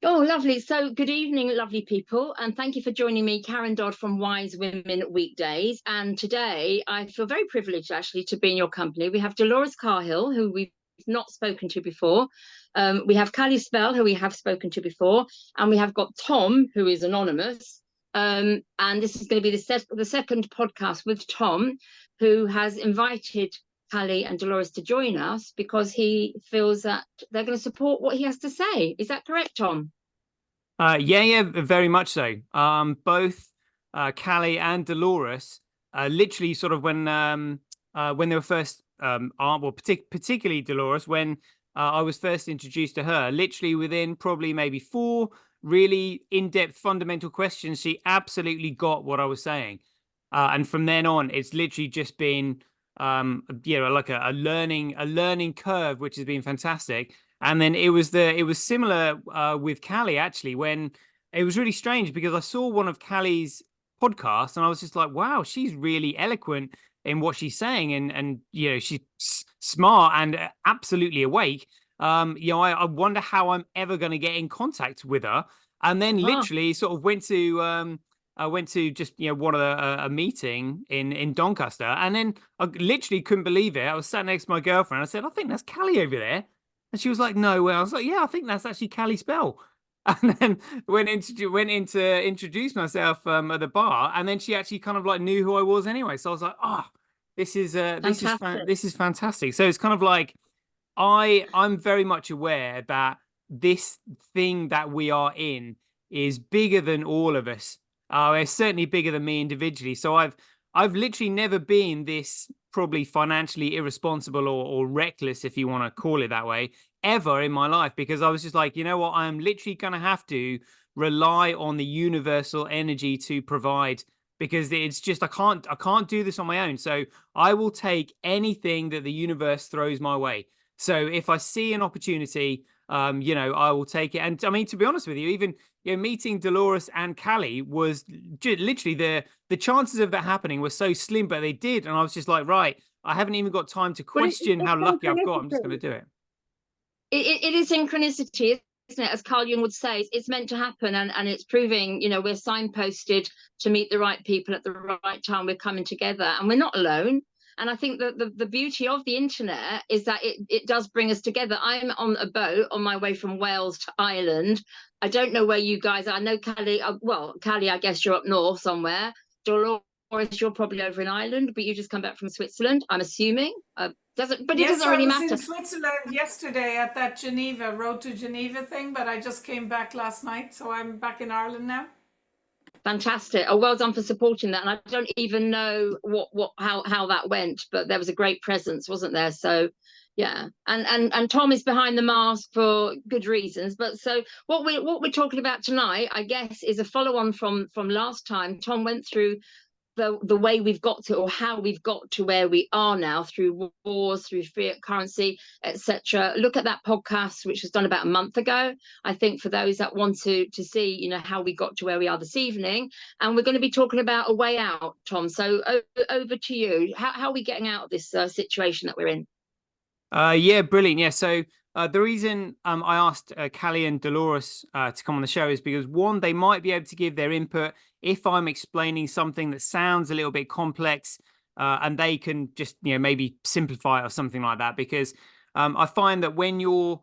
Oh, lovely. So, good evening, lovely people, and thank you for joining me, Karen Dodd from Wise Women Weekdays. And today I feel very privileged actually to be in your company. We have Dolores Carhill, who we've not spoken to before. We have Callie Spell, who we have spoken to before, and we have got Tom, who is anonymous. And this is going to be the second podcast with Tom, who has invited Callie and Dolores to join us because he feels that they're going to support what he has to say. Is that correct, Tom? Yeah, very much so. Both Callie and Dolores, literally, sort of when they were first, particularly Dolores, when I was first introduced to her, literally within probably maybe four really in-depth fundamental questions, she absolutely got what I was saying, and from then on, it's literally just been, like a learning curve, which has been fantastic. And then it was similar with Callie actually, when it was really strange because I saw one of Callie's podcasts and I was just like, wow, she's really eloquent in what she's saying, and she's smart and absolutely awake. I wonder how I'm ever going to get in contact with her. And then Ah, literally sort of I went to just one of a meeting in Doncaster, and then I literally couldn't believe it. I was sat next to my girlfriend. I said, I think that's Callie over there. And she was like, no. Well, I was like, yeah, I think that's actually Callie Spell. And then went in to introduce myself at the bar, and then she actually kind of like knew who I was anyway. So I was like, oh, fantastic. this is fantastic. So it's kind of like I'm very much aware that this thing that we are in is bigger than all of us. It's certainly bigger than me individually. So I've literally never been this probably financially irresponsible or reckless, if you want to call it that way, ever in my life, because I was just like, you know what, I'm literally going to have to rely on the universal energy to provide, because it's just I can't do this on my own. So I will take anything that the universe throws my way. So if I see an opportunity, I will take it. And I mean, to be honest with you, even meeting Dolores and Callie was literally the chances of that happening were so slim, but they did, and I was just like, right, I haven't even got time to Well, question how it's lucky I've got. I'm just going synchronicity. to do it. It is synchronicity, isn't it? As Carl Jung would say, it's meant to happen, and it's proving, we're signposted to meet the right people at the right time. We're coming together, and we're not alone. And I think that the beauty of the internet is that it does bring us together. I'm on a boat on my way from Wales to Ireland. I don't know where you guys are. I know Callie, well, Callie, I guess you're up north somewhere. Dolores, you're probably over in Ireland, but you just come back from Switzerland, I'm assuming. But it Yes, doesn't I really was matter. in Switzerland yesterday at that Geneva, Road to Geneva thing, but I just came back last night, so I'm back in Ireland now. Fantastic. Oh, well done for supporting that. And I don't even know how that went, but there was a great presence, wasn't there? So yeah. And Tom is behind the mask for good reasons. But so what we're talking about tonight, I guess, is a follow on from last time. Tom went through the way we've got to, or how we've got to where we are now, through wars, through fiat currency, etc. Look at that podcast, which was done about a month ago. I think for those that want to see, how we got to where we are this evening, and we're going to be talking about a way out, Tom. So over to you. How are we getting out of this situation that we're in? Yeah, brilliant. Yeah, so the reason I asked Callie and Dolores to come on the show is because, one, they might be able to give their input if I'm explaining something that sounds a little bit complex, and they can just maybe simplify it or something like that. Because I find that when you're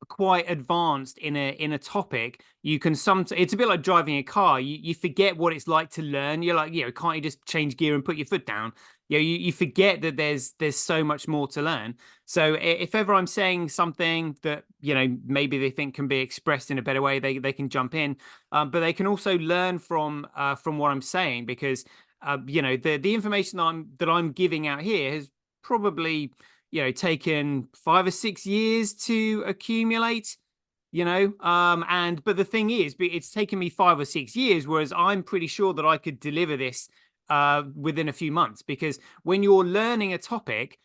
quite advanced in a topic, you can it's a bit like driving a car. You forget what it's like to learn. You're like, can't you just change gear and put your foot down? You forget that there's so much more to learn. So if ever I'm saying something that maybe they think can be expressed in a better way, they can jump in, but they can also learn from what I'm saying, because the information that I'm giving out here has probably taken 5 or 6 years to accumulate. But the thing is, it's taken me 5 or 6 years, whereas I'm pretty sure that I could deliver this within a few months. Because when you're learning a topic,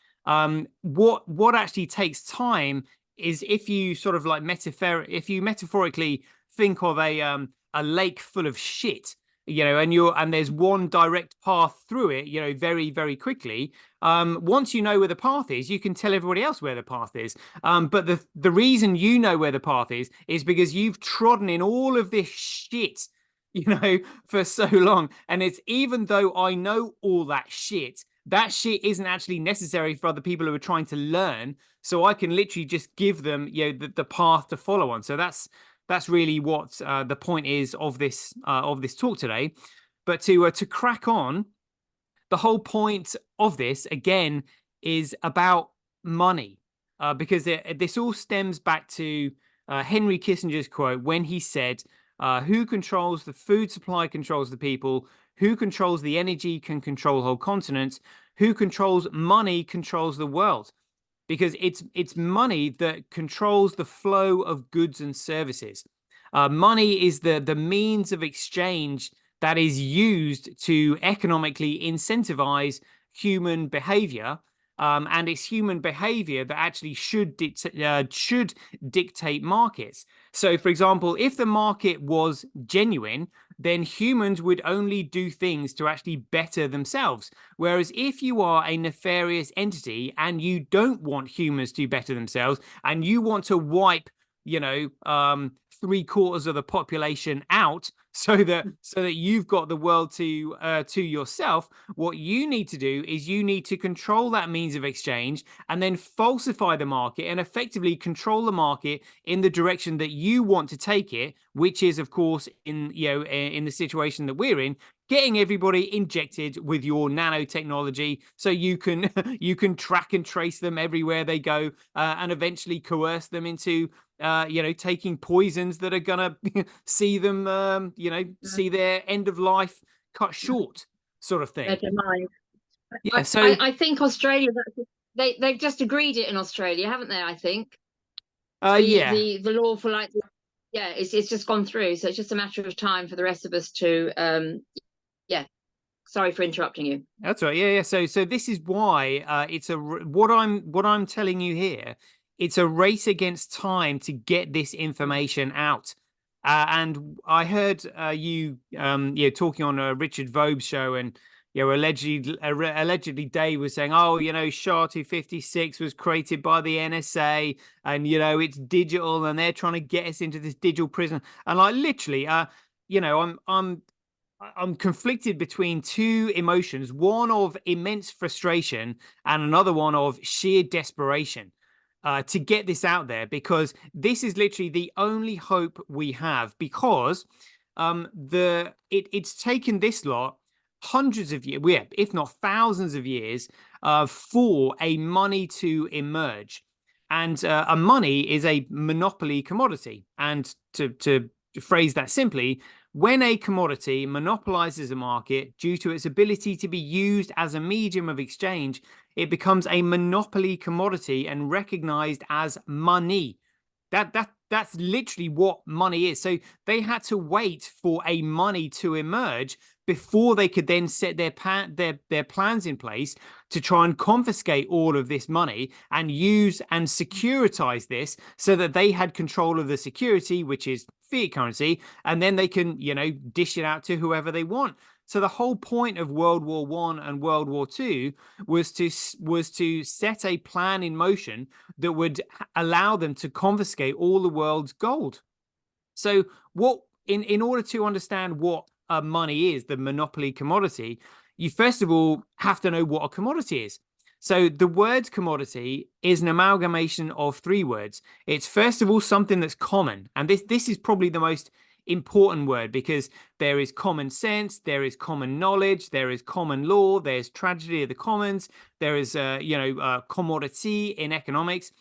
what actually takes time is, if you sort of like if you metaphorically think of a lake full of shit, and there's one direct path through it, very, very quickly. Once you know where the path is, you can tell everybody else where the path is. But the reason you know where the path is because you've trodden in all of this shit, for so long. And it's, even though I know all that shit isn't actually necessary for other people who are trying to learn. So I can literally just give them, the path to follow on. So that's really what the point is of this talk today. But to crack on, the whole point of this again is about money, because this all stems back to Henry Kissinger's quote when he said, "Who controls the food supply controls the people. Who controls the energy can control whole continents. Who controls money controls the world." Because it's money that controls the flow of goods and services. Money is the means of exchange that is used to economically incentivize human behavior. And it's human behavior that actually should dictate markets. So, for example, if the market was genuine, then humans would only do things to actually better themselves. Whereas if you are a nefarious entity and you don't want humans to better themselves and you want to wipe, 3/4 of the population out so that you've got the world to yourself, what you need to do is you need to control that means of exchange and then falsify the market and effectively control the market in the direction that you want to take it, which is, of course, in the situation that we're in, getting everybody injected with your nanotechnology so you can track and trace them everywhere they go, and eventually coerce them into taking poisons that are gonna see them see their end of life cut short, sort of thing. Yeah, so I think Australia, they've just agreed it in Australia, haven't they? I think the law for it's just gone through, so it's just a matter of time for the rest of us to sorry for interrupting you. That's right. Yeah. So this is why it's what I'm telling you here. It's a race against time to get this information out. And I heard you talking on a Richard Vobe's show, and allegedly Dave was saying, oh, SHA-256 was created by the NSA, and it's digital, and they're trying to get us into this digital prison. And like literally, I'm conflicted between two emotions, one of immense frustration and another one of sheer desperation to get this out there, because this is literally the only hope we have, because it's taken this lot hundreds of years, if not thousands of years, for a money to emerge. And a money is a monopoly commodity. And to phrase that simply, when a commodity monopolizes a market due to its ability to be used as a medium of exchange, it becomes a monopoly commodity and recognized as money. That's literally what money is. So they had to wait for a money to emerge before they could then set their plans in place to try and confiscate all of this money and use and securitize this so that they had control of the security, which is fiat currency, and then they can, dish it out to whoever they want. So the whole point of World War I and World War II was to set a plan in motion that would allow them to confiscate all the world's gold. So what in order to understand what money is, the monopoly commodity, you first of all have to know what a commodity is. So the word commodity is an amalgamation of three words. It's first of all something that's common, and this is probably the most important word, because there is common sense, there is common knowledge, there is common law, there's tragedy of the commons, there is commodity in economics.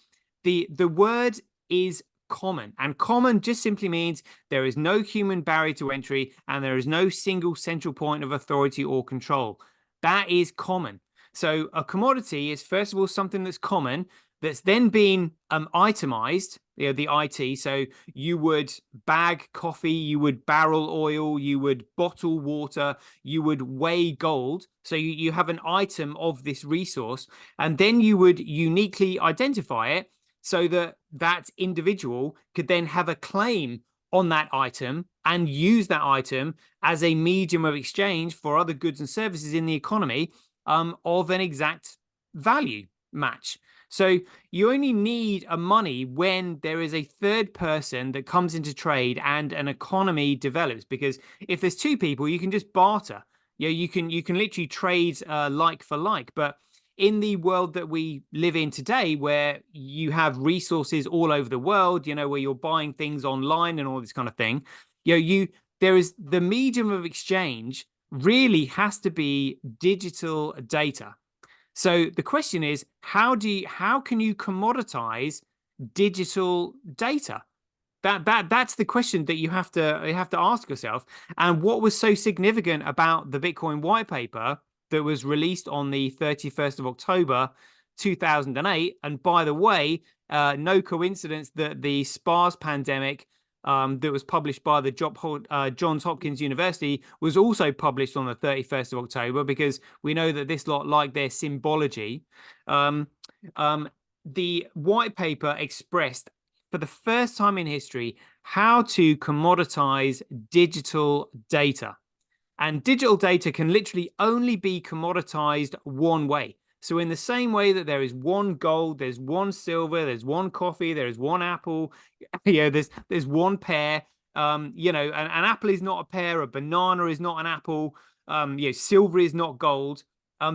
The word is common, and common just simply means there is no human barrier to entry and there is no single central point of authority or control. That is common. So a commodity is first of all something that's common, that's then been itemized, the IT. So you would bag coffee, you would barrel oil, you would bottle water, you would weigh gold. So you have an item of this resource, and then you would uniquely identify it so that that individual could then have a claim on that item and use that item as a medium of exchange for other goods and services in the economy of an exact value match. So you only need a money when there is a third person that comes into trade and an economy develops. Because if there's two people, you can just barter. You can literally trade like for like. But in the world that we live in today, where you have resources all over the world, where you're buying things online and all this kind of thing, there is the medium of exchange really has to be digital data. So the question is, how can you commoditize digital data? That's the question that you have to ask yourself. And what was so significant about the Bitcoin white paper that was released on the 31st of October 2008? And by the way, no coincidence that the SPARS pandemic that was published by the Johns Hopkins University was also published on the 31st of October, because we know that this lot like their symbology. The white paper expressed for the first time in history how to commoditize digital data. And digital data can literally only be commoditized one way. So in the same way that there is one gold, there's one silver, there's one coffee, there's one apple, there's one pear. An apple is not a pear, a banana is not an apple, silver is not gold.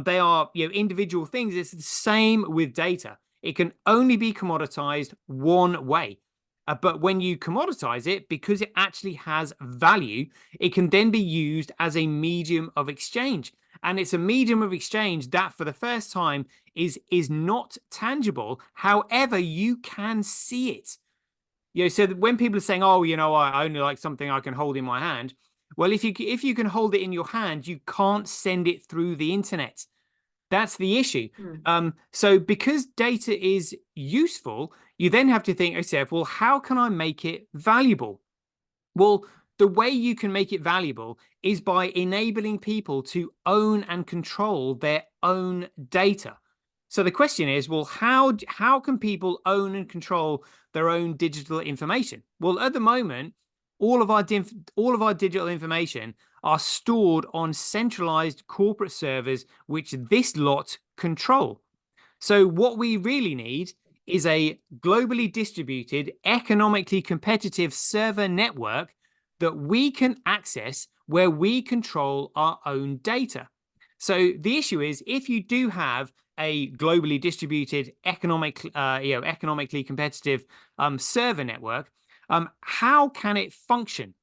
They are individual things. It's the same with data. It can only be commoditized one way. But when you commoditize it, because it actually has value, it can then be used as a medium of exchange. And it's a medium of exchange that for the first time is not tangible. However, you can see it. So that when people are saying, oh, I only like something I can hold in my hand. Well, if you can hold it in your hand, you can't send it through the internet. That's the issue. So because data is useful, you then have to think yourself, well, how can I make it valuable? Well, the way you can make it valuable is by enabling people to own and control their own data. So the question is, well, how can people own and control their own digital information? Well, at the moment, all of our digital information are stored on centralized corporate servers, which this lot control. So what we really need is a globally distributed, economically competitive server network that we can access, where we control our own data. So the issue is, if you do have a globally distributed, economically competitive server network, how can it function?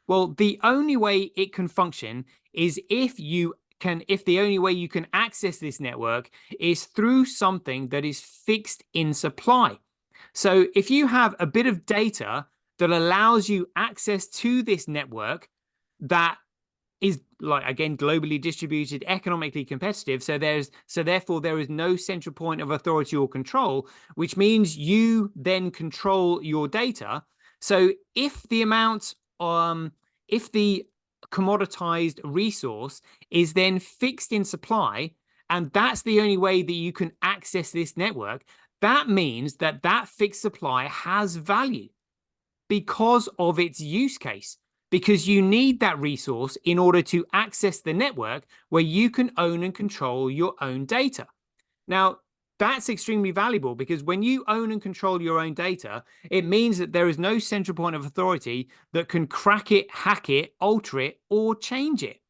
Well, the only way it can function is if the only way you can access this network is through something that is fixed in supply. So if you have a bit of data that allows you access to this network that is, like, again, globally distributed, economically competitive, so therefore there is no central point of authority or control, which means you then control your data. So if the commoditized resource is then fixed in supply, and that's the only way that you can access this network, that means that fixed supply has value because of its use case, because you need that resource in order to access the network where you can own and control your own data. Now, that's extremely valuable, because when you own and control your own data, it means that there is no central point of authority that can crack it, hack it, alter it, or change it.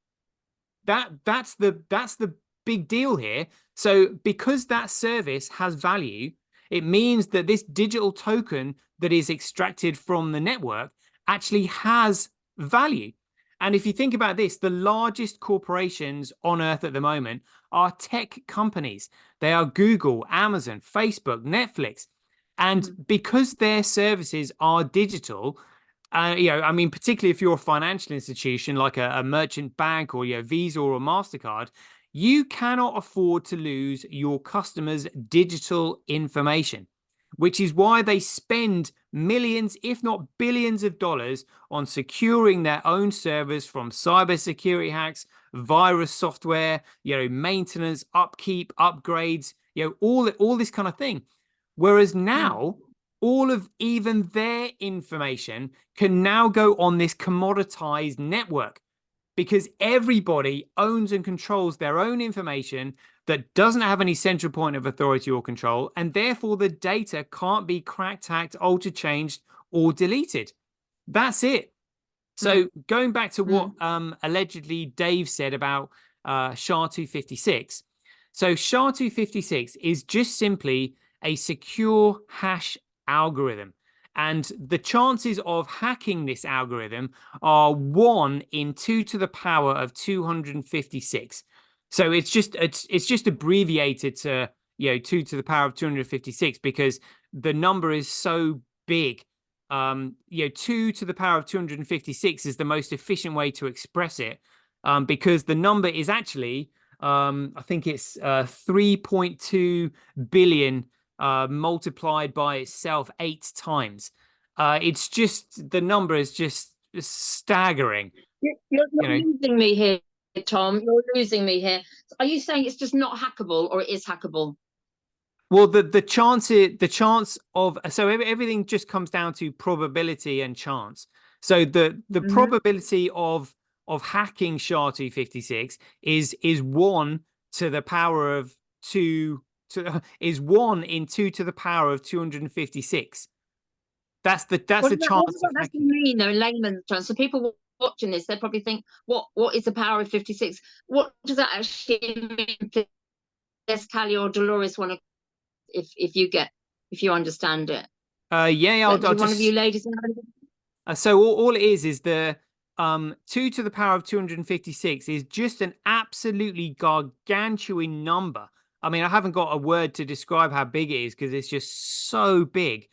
That's the big deal here. So because that service has value, it means that this digital token that is extracted from the network actually has value. And if you think about this, the largest corporations on earth at the moment are tech companies. They are Google, Amazon, Facebook, Netflix. And because their services are digital, particularly if you're a financial institution like a merchant bank or Visa or a MasterCard, you cannot afford to lose your customers' digital information, which is why they spend millions, if not billions of dollars on securing their own servers from cybersecurity hacks, virus software, maintenance, upkeep, upgrades, all this kind of thing. Whereas now, all of even their information can now go on this commoditized network, because everybody owns and controls their own information that doesn't have any central point of authority or control, and therefore the data can't be cracked, hacked, altered, changed, or deleted. That's it. So going back to what allegedly Dave said about SHA-256. So SHA-256 is just simply a secure hash algorithm. And the chances of hacking this algorithm are 1 in 2 to the power of 256. So it's just abbreviated to 2 to the power of 256 because the number is so big. 2 to the power of 256 is the most efficient way to express it, because the number is actually, I think it's 3.2 billion multiplied by itself 8 times. It's just, the number is just staggering. You're losing me here, Tom. You're losing me here. Are you saying it's just not hackable, or it is hackable? Well, the chance of, so everything just comes down to probability and chance. So the probability of hacking SHA-256 is 1 to the power of 2 is 1 in 2 to the power of 256. That's the chance. What does that mean, though, in layman's terms? So people watching this, they probably think, what is the power of 56? What does that actually mean? Yes, Callie or Dolores want to, if you understand it. I'll just, one of you ladies. So all it is the 2 to the power of 256 is just an absolutely gargantuan number. I mean, I haven't got a word to describe how big it is because it's just so big.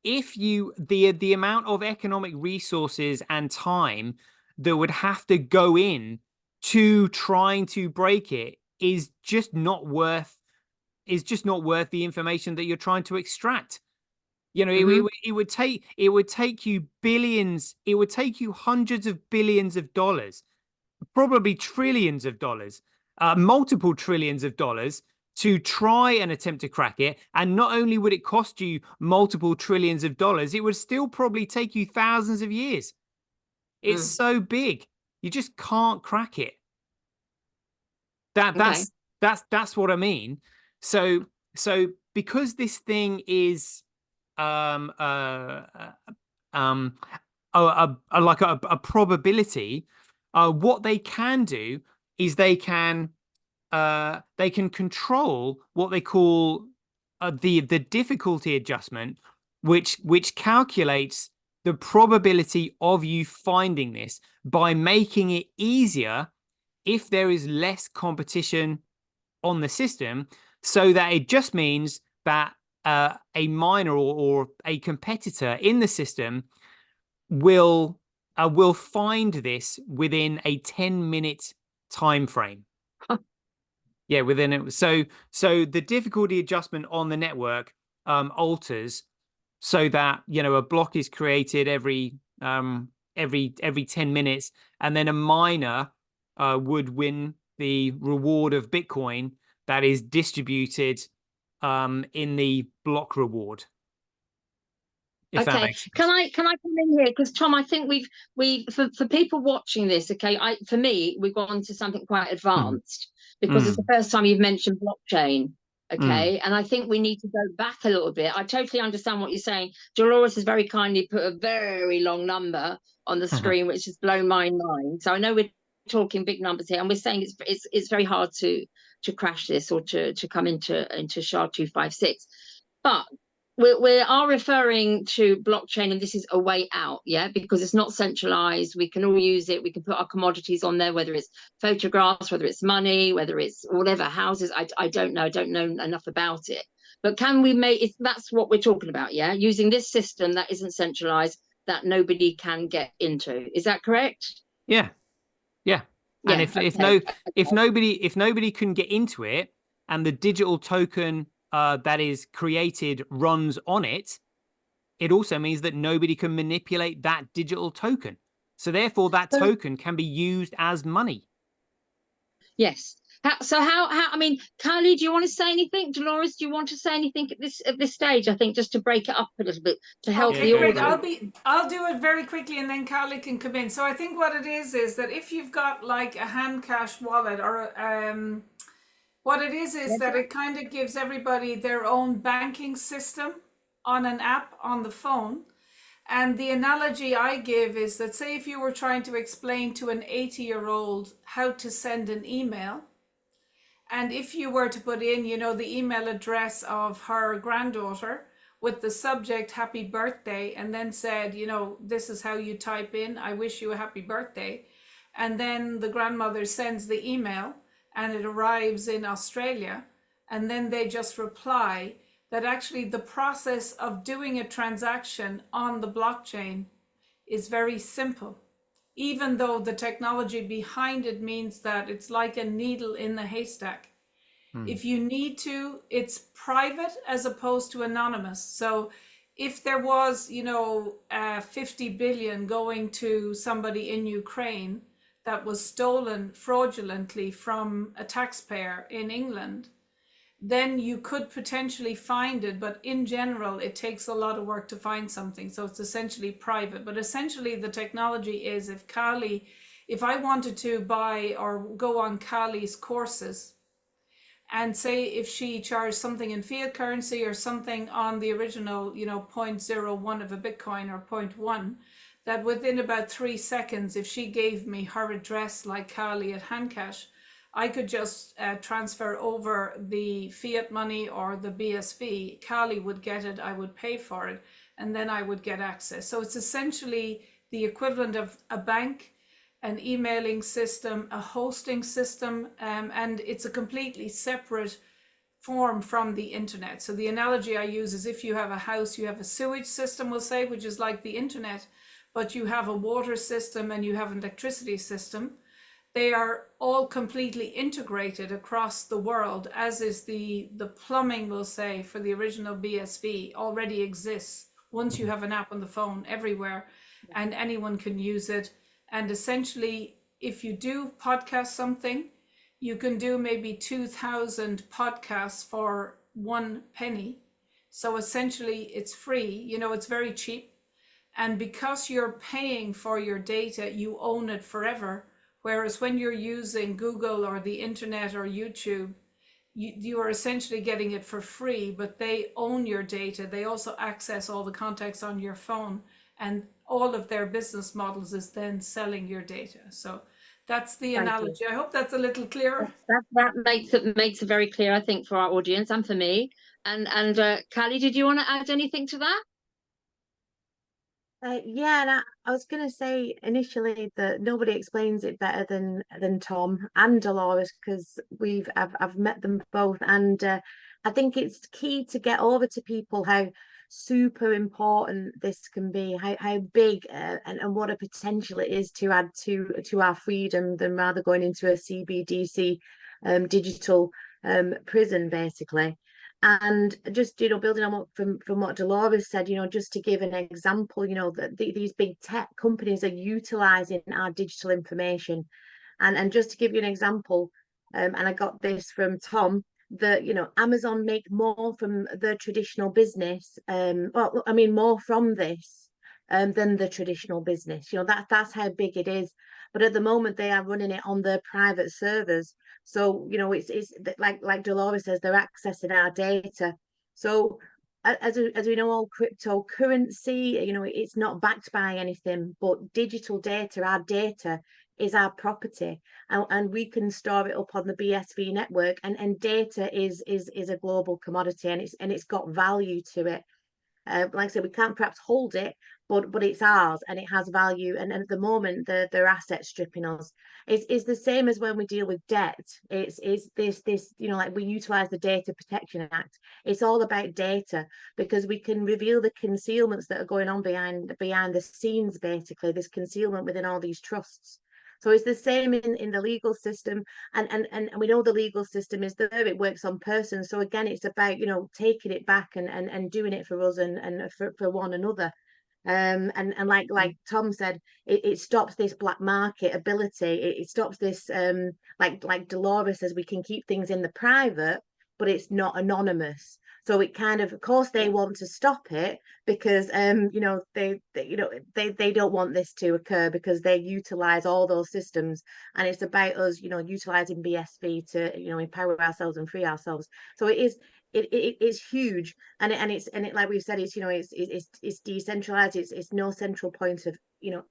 If you the amount of economic resources and time that would have to go in to trying to break it is just not worth the information that you're trying to extract. It would take you billions, it would take you hundreds of billions of dollars, probably trillions of dollars, multiple trillions of dollars to try and attempt to crack it. And not only would it cost you multiple trillions of dollars, it would still probably take you thousands of years. It's so big, you just can't crack it. That's what I mean. So because this thing is like a probability, what they can do is they can control what they call the difficulty adjustment, which calculates the probability of you finding this by making it easier if there is less competition on the system, so that it just means that a miner or a competitor in the system will find this within a 10-minute time frame. Yeah, within it. So the difficulty adjustment on the network alters so that a block is created every 10 minutes, and then a miner would win the reward of Bitcoin that is distributed in the block reward. Okay, can I come in here, because Tom, I think we've for people watching this, okay, for me, we've gone to something quite advanced because it's the first time you've mentioned blockchain. Okay, and I think we need to go back a little bit. I totally understand what you're saying. Dolores has very kindly put a very long number on the screen, which has blown my mind. So I know we're talking big numbers here, and we're saying it's very hard to crash this or to come into SHA-256, but we are referring to blockchain, and this is a way out, yeah, because it's not centralized. We can all use it. We can put our commodities on there, whether it's photographs, whether it's money, whether it's whatever, houses. I don't know. I don't know enough about it. But can we make it? That's what we're talking about, yeah, using this system that isn't centralized, that nobody can get into. Is that correct? Yeah. And if nobody can get into it, and the digital token that is created runs on it, it also means that nobody can manipulate that digital token. So therefore that token can be used as money. Yes. I mean, Kylie, do you want to say anything? Dolores, do you want to say anything at this stage? I think just to break it up a little bit to help Okay, the great. audience. I'll do it very quickly, and then Carly can come in. So I think what it is that if you've got like a hand cash wallet, or what it is that it kind of gives everybody their own banking system on an app on the phone. And the analogy I give is that, say if you were trying to explain to an 80-year-old how to send an email, and if you were to put in, you know, the email address of her granddaughter with the subject happy birthday, and then said, you know, this is how you type in, I wish you a happy birthday. And then the grandmother sends the email and it arrives in Australia. And then they just reply that actually the process of doing a transaction on the blockchain is very simple, even though the technology behind it means that it's like a needle in the haystack. If you need to, it's private as opposed to anonymous. So if there was, you know, 50 billion going to somebody in Ukraine that was stolen fraudulently from a taxpayer in England, then you could potentially find it. But in general, it takes a lot of work to find something. So it's essentially private. But essentially, the technology is, if I wanted to buy or go on Kali's courses, and say if she charged something in fiat currency or something on the original, you know, 0.01 of a Bitcoin or 0.1, that within about 3 seconds, if she gave me her address like Kali at Handcash, I could just transfer over the fiat money or the BSV. Kali would get it, I would pay for it, and then I would get access. So it's essentially the equivalent of a bank, an emailing system, a hosting system, and it's a completely separate form from the internet. So the analogy I use is if you have a house, you have a sewage system, we'll say, which is like the internet, but you have a water system and you have an electricity system. They are all completely integrated across the world, as is the plumbing, we'll say, for the original BSV already exists. Once you have an app on the phone everywhere, and anyone can use it. And essentially, if you do podcast something, you can do maybe 2,000 podcasts for 1 penny. So essentially, it's free. You know, it's very cheap. And because you're paying for your data, you own it forever. Whereas when you're using Google or the internet or YouTube, you are essentially getting it for free, but they own your data. They also access all the contacts on your phone, and all of their business models is then selling your data. So that's the analogy. I hope that's a little clearer. That makes it very clear, I think, for our audience and for me. And Callie, did you want to add anything to that? Yeah, and I was going to say initially that nobody explains it better than Tom and Dolores, because I've met them both, and I think it's key to get over to people how super important this can be, how big and what a potential it is to add to our freedom than rather going into a CBDC digital prison, basically. And just, you know, building on what from what Dolores said, you know, just to give an example, you know, that these big tech companies are utilizing our digital information. And just to give you an example, and I got this from Tom, that, you know, Amazon make more from the traditional business, well, I mean, more from this than the traditional business. You know, that's how big it is. But at the moment, they are running it on their private servers. So, you know, it's like Dolores says, they're accessing our data. So as we know, all cryptocurrency, you know, it's not backed by anything, but digital data, our data is our property, and we can store it up on the BSV network, and data is a global commodity, and it's got value to it. Like I said, we can't perhaps hold it, but it's ours and it has value. And at the moment, they're asset stripping us. It's the same as when we deal with debt. It's this, you know, like we utilize the Data Protection Act. It's all about data, because we can reveal the concealments that are going on behind the scenes, basically, this concealment within all these trusts. So it's the same in the legal system, and we know the legal system is there, it works on persons. So again, it's about, you know, taking it back and doing it for us and for one another. And like Tom said, it stops this black market ability. It stops this like Dolores says, we can keep things in the private, but it's not anonymous. So it kind of course, they want to stop it because they don't want this to occur because they utilize all those systems, and it's about us utilizing BSV to empower ourselves and free ourselves. So it is it's huge, and it like we've said, it's decentralized. It's no central point of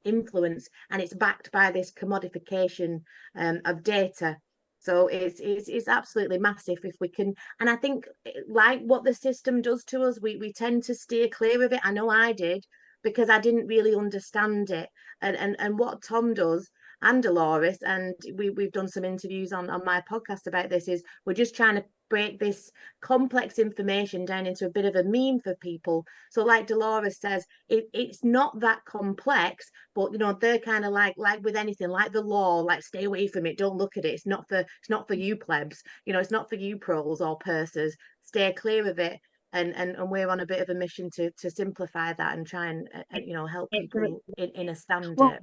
influence, and it's backed by this commodification of data. So it's absolutely massive if we can. And I think, like what the system does to us, we tend to steer clear of it. I know I did, because I didn't really understand it. And what Tom does, and Dolores, and we've done some interviews on my podcast about this, is we're just trying to break this complex information down into a bit of a meme for people. So like Dolores says, it's not that complex, but they're kind of like with anything, like the law, like stay away from it, don't look at it, it's not for you plebs, it's not for you proles or pursers, stay clear of it. And we're on a bit of a mission to simplify that and try and help people understand Well, it.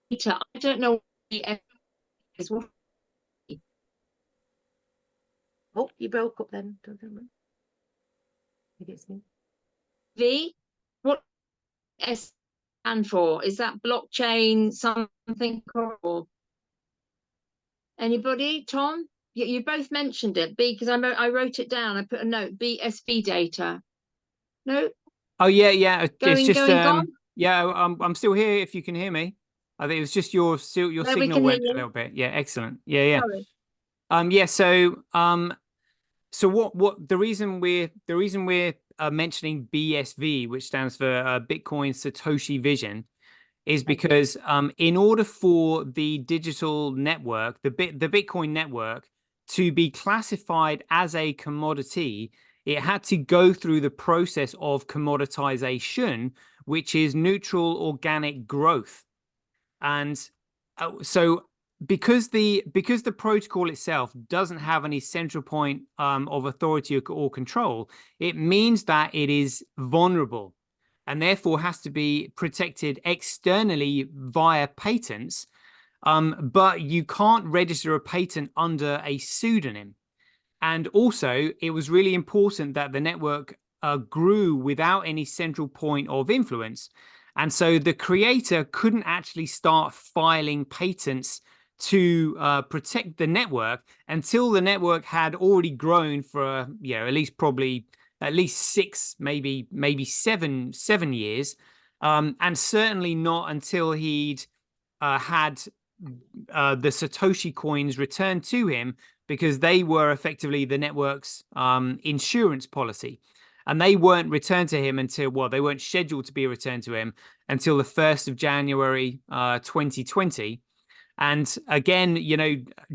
Peter, I don't know what the is. Oh, you broke up then. Maybe it's me. V, what S stand for? Is that blockchain something, or anybody? Tom, you both mentioned it. B, because I wrote it down. I put a note. BSV data. No. Oh yeah. It's just Gone. yeah. I'm still here. If you can hear me, I think it was just your No, signal went a little bit. Yeah, excellent. Yeah. Sorry. Yeah. So what the reason we're mentioning BSV, which stands for Bitcoin Satoshi Vision, is because in order for the digital network, the Bitcoin network, to be classified as a commodity, it had to go through the process of commoditization, which is neutral organic growth. And so because the protocol itself doesn't have any central point of authority or control, it means that it is vulnerable, and therefore has to be protected externally via patents. But you can't register a patent under a pseudonym. And also, it was really important that the network grew without any central point of influence. And so the creator couldn't actually start filing patents to protect the network until the network had already grown for at least 6, maybe 7 years, and certainly not until he'd had the Satoshi coins returned to him, because they were effectively the network's insurance policy. And they weren't returned to him until, well, they weren't scheduled to be returned to him until the 1st of January 2020. And again,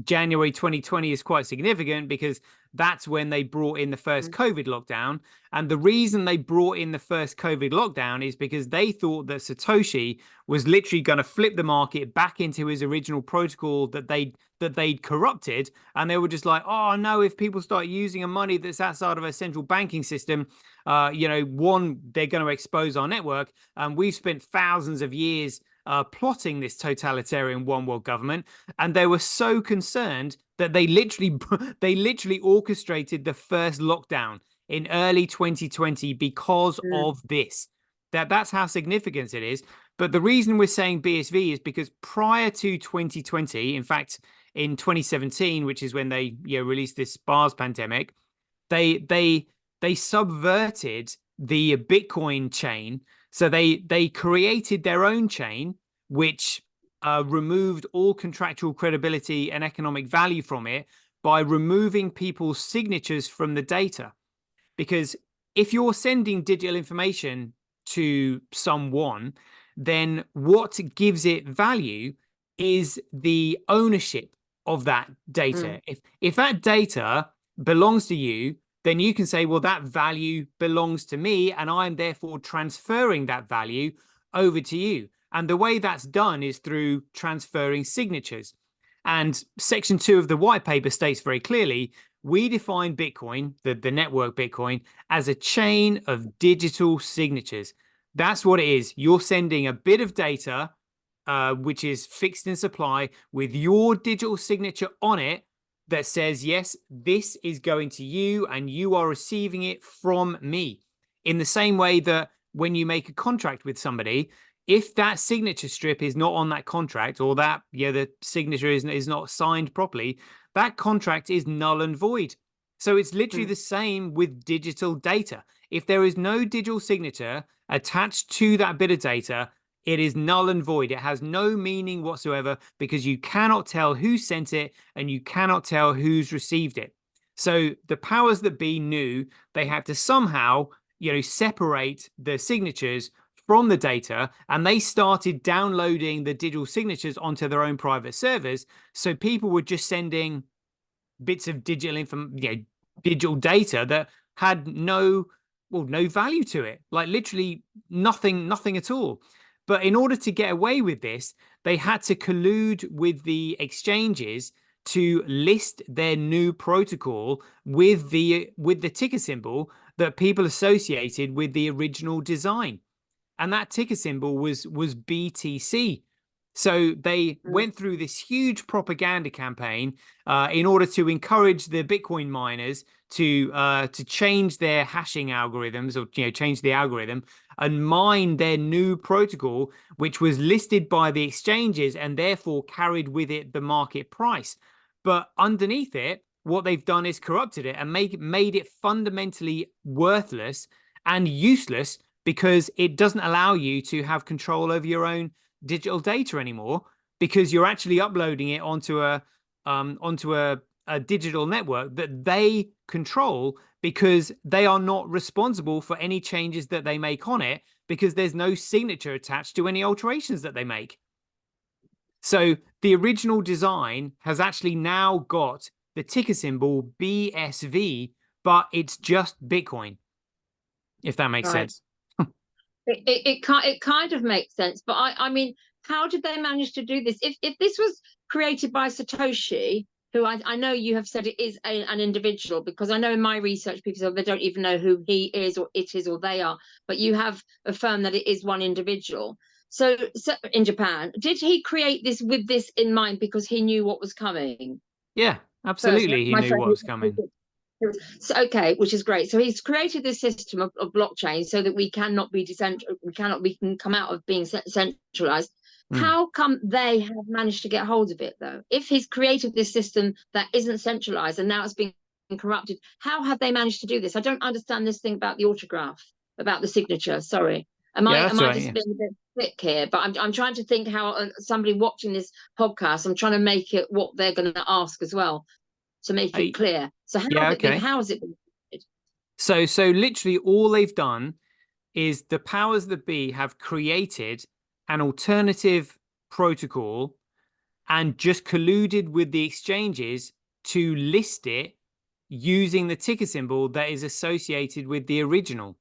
January 2020 is quite significant because that's when they brought in the first COVID lockdown. And the reason they brought in the first COVID lockdown is because they thought that Satoshi was literally going to flip the market back into his original protocol that they'd corrupted. And they were just like, oh no, if people start using a money that's outside of a central banking system, one, they're going to expose our network. And we've spent thousands of years plotting this totalitarian one world government, and they were so concerned that they literally orchestrated the first lockdown in early 2020 because of this. That's how significant it is. But the reason we're saying BSV is because prior to 2020, in fact, in 2017, which is when they released this SPARS pandemic, they subverted the Bitcoin chain. So they created their own chain, which removed all contractual credibility and economic value from it by removing people's signatures from the data. Because if you're sending digital information to someone, then what gives it value is the ownership of that data. If that data belongs to you, then you can say, well, that value belongs to me, and I'm therefore transferring that value over to you. And the way that's done is through transferring signatures. And Section 2 of the white paper states very clearly, we define Bitcoin, the network Bitcoin, as a chain of digital signatures. That's what it is. You're sending a bit of data, which is fixed in supply, with your digital signature on it that says, yes, this is going to you and you are receiving it from me. In the same way that when you make a contract with somebody, if that signature strip is not on that contract, or that the signature is not signed properly, that contract is null and void. So it's literally the same with digital data. If there is no digital signature attached to that bit of data, it is null and void. It has no meaning whatsoever, because you cannot tell who sent it and you cannot tell who's received it. So the powers that be knew they had to somehow, separate the signatures from the data, and they started downloading the digital signatures onto their own private servers. So people were just sending bits of digital data that had no value to it, like literally nothing at all. But in order to get away with this, they had to collude with the exchanges to list their new protocol with the ticker symbol that people associated with the original design. And that ticker symbol was BTC. So they went through this huge propaganda campaign in order to encourage the Bitcoin miners to change their hashing algorithms, or change the algorithm and mine their new protocol, which was listed by the exchanges and therefore carried with it the market price. But underneath it, what they've done is corrupted it and made it fundamentally worthless and useless, because it doesn't allow you to have control over your own digital data anymore, because you're actually uploading it onto a digital network that they control, because they are not responsible for any changes that they make on it, because there's no signature attached to any alterations that they make. So the original design has actually now got the ticker symbol BSV, but it's just Bitcoin, if that makes sense. It kind of makes sense, but I mean, how did they manage to do this? If this was created by Satoshi, who I know you have said it is an individual, because I know in my research people say they don't even know who he is or it is or they are, but you have affirmed that it is one individual. So in Japan, did he create this with this in mind because he knew what was coming? Yeah, absolutely. He knew what was coming. So, okay, which is great. So he's created this system of blockchain so that we cannot be we can come out of being centralized. How come they have managed to get hold of it, though? If he's created this system that isn't centralized and now it's being corrupted, how have they managed to do this? I don't understand this thing about the autograph, about the signature. Sorry. Am I just being a bit thick here? But I'm trying to think how somebody watching this podcast, I'm trying to make it what they're going to ask as well, to make it clear. So how has it been? So literally all they've done is the powers that be have created an alternative protocol and just colluded with the exchanges to list it using the ticker symbol that is associated with the original.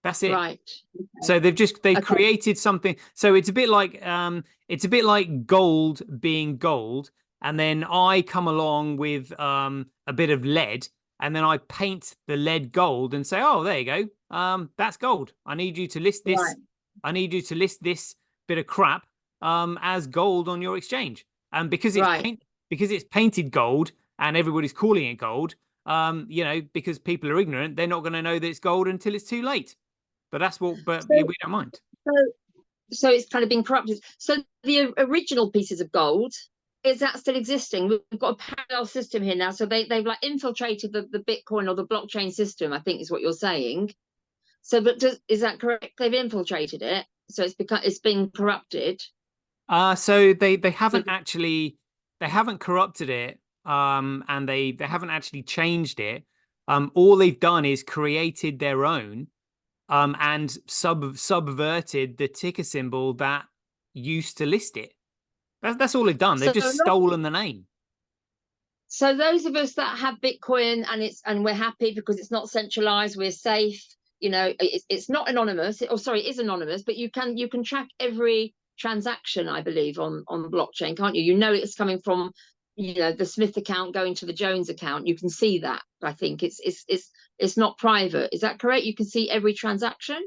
That's it. Right. Okay. So they've created something. So it's a bit like gold being gold, and then I come along with a bit of lead, and then I paint the lead gold and say, oh, there you go. That's gold. I need you to list this. Right. I need you to list this bit of crap as gold on your exchange. And because it's painted gold and everybody's calling it gold, because people are ignorant, they're not going to know that it's gold until it's too late. But we don't mind. So it's kind of been corrupted. So the original pieces of gold, is that still existing? We've got a parallel system here now. So they've like infiltrated the Bitcoin or the blockchain system, I think is what you're saying. So, but is that correct? They've infiltrated it, so it's been corrupted. So they haven't corrupted it, and they haven't actually changed it. All they've done is created their own. And subverted the ticker symbol that used to list it. That's all they've done. They've just stolen the name. So those of us that have Bitcoin and we're happy because it's not centralized, we're safe. It's not anonymous. It is anonymous, but you can track every transaction, I believe, on the blockchain, can't you? It's coming from the Smith account going to the Jones account. You can see that. I think it's not private. Is that correct? You can see every transaction.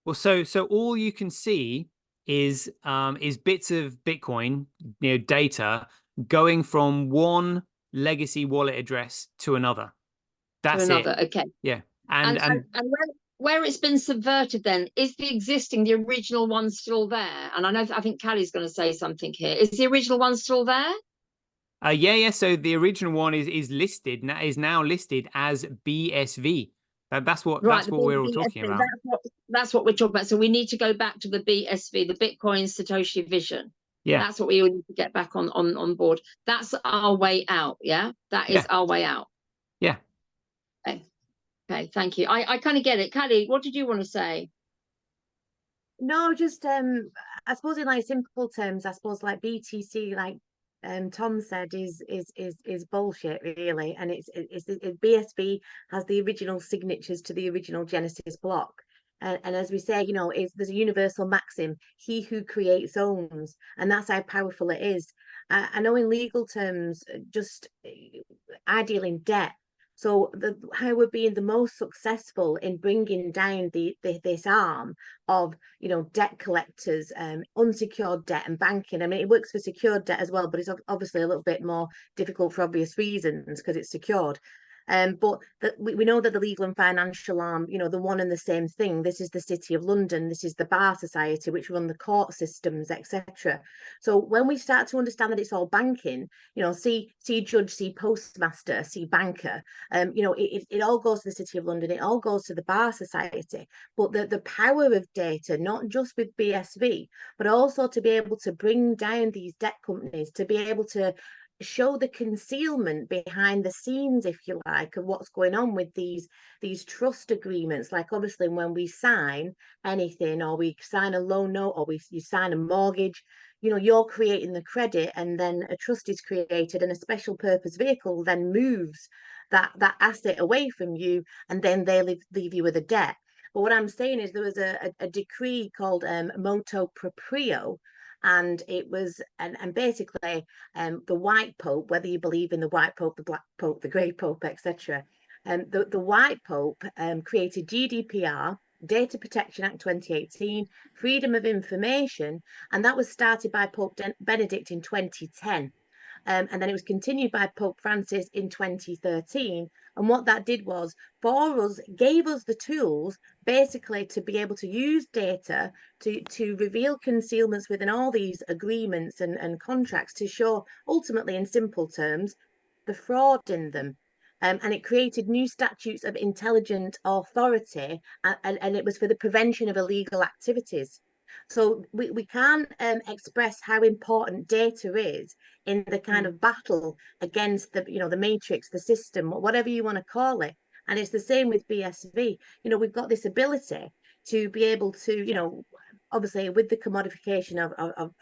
Well, so all you can see is bits of Bitcoin, data going from one legacy wallet address to another. To That's it. another, okay. Yeah. And And where it's been subverted, then is the original one still there? And I think Callie's going to say something here. Is the original one still there? yeah. So the original one is listed now, is now listed as BSV. That's what Right, we're all BSV, talking about. that's what we're talking about. So we need to go back to the BSV, the Bitcoin Satoshi Vision. Yeah. That's what we all need to get back on board. That's our way out. Yeah, that is our way out. Yeah. Okay, thank you. I kind of get it. Callie, what did you want to say? No, just I suppose in like simple terms, I suppose like BTC, like Tom said, is bullshit really, and it's BSV has the original signatures to the original Genesis block. And as we say, there's a universal maxim: he who creates owns, and that's how powerful it is. I know in legal terms, just I deal in debt. So how we're being the most successful in bringing down this arm of debt collectors, unsecured debt and banking. I mean, it works for secured debt as well, but it's obviously a little bit more difficult for obvious reasons because it's secured. But we know that the legal and financial arm, the one and the same thing. This is the City of London. This is the Bar Society, which run the court systems, etc. So when we start to understand that it's all banking, see judge, see postmaster, see banker, it all goes to the City of London. It all goes to the Bar Society. But the power of data, not just with BSV, but also to be able to bring down these debt companies, to be able to show the concealment behind the scenes, if you like, of what's going on with these trust agreements. Like obviously when we sign anything, or we sign a loan note, or you sign a mortgage, you're creating the credit, and then a trust is created, and a special purpose vehicle then moves that asset away from you, and then they leave you with a debt. But what I'm saying is there was a decree called motu proprio, and it was and basically the white pope, whether you believe in the white pope, the black pope, the grey pope, etc., the white pope created GDPR, Data Protection Act 2018, freedom of information, and that was started by Pope Benedict in 2010. And then it was continued by Pope Francis in 2013. And what that did was gave us the tools basically to be able to use data to reveal concealments within all these agreements and contracts, to show ultimately in simple terms the fraud in them. And it created new statutes of intelligent authority, and it was for the prevention of illegal activities. So we can't express how important data is in the kind of battle against the matrix, the system, whatever you want to call it. And it's the same with BSV. We've got this ability to be able to, obviously with the commodification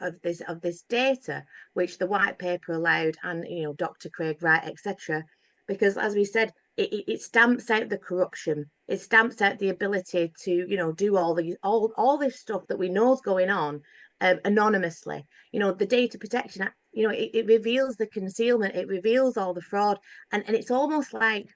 of this data, which the white paper allowed, and Dr. Craig Wright, etc. Because as we said, it stamps out the corruption. It stamps out the ability to do all this stuff that we know is going on anonymously. The Data Protection Act, it reveals the concealment, it reveals all the fraud, and it's almost like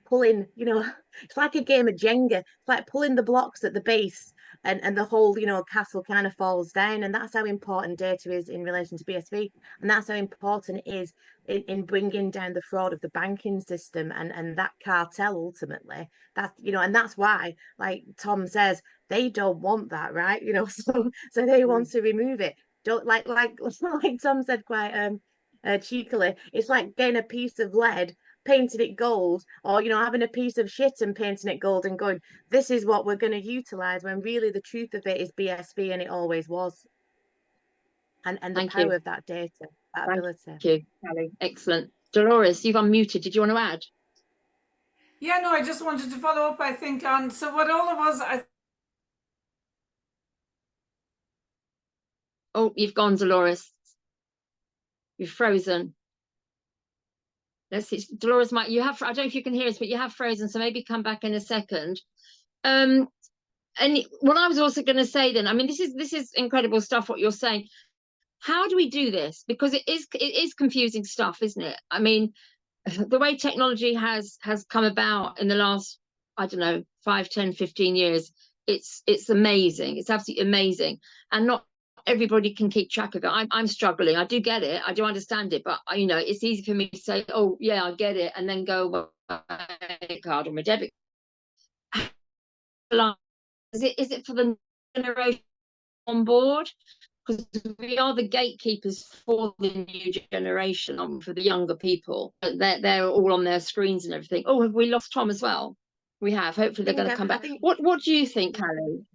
pulling, it's like a game of Jenga. It's like pulling the blocks at the base, and the whole castle kind of falls down. And that's how important data is in relation to BSV, and that's how important it is in bringing down the fraud of the banking system and that cartel ultimately. That's and that's why, like Tom says, they don't want that, right? So they want to remove it. Don't like Tom said quite cheekily, it's like getting a piece of lead, painting it gold, or having a piece of shit and painting it gold and going, this is what we're going to utilize, when really the truth of it is BSV, and it always was. And the power of that data, that ability. Thank you, Callie. Excellent. Dolores, you've unmuted. Did you want to add? Yeah, no, I just wanted to follow up, I think, on so what all of us. Oh, you've gone, Dolores. You've frozen. Let's see, Dolores, you have, I don't know if you can hear us, but you have frozen, so maybe come back in a second. And what I was also going to say then, I mean, this is incredible stuff, what you're saying. How do we do this? Because it is confusing stuff, isn't it? I mean, the way technology has come about in the last, I don't know, 5, 10, 15 years it's amazing. It's absolutely amazing, and not everybody can keep track of it. I'm struggling. I do get it. I do understand it, but you know, it's easy for me to say, oh yeah, I get it, and then go card or my debit. Is it for the generation on board? Because we are the gatekeepers for the new generation, for the younger people. They're all on their screens and everything. Oh, have we lost Tom as well? We have. Hopefully they're going to come back. What do you think, Callie?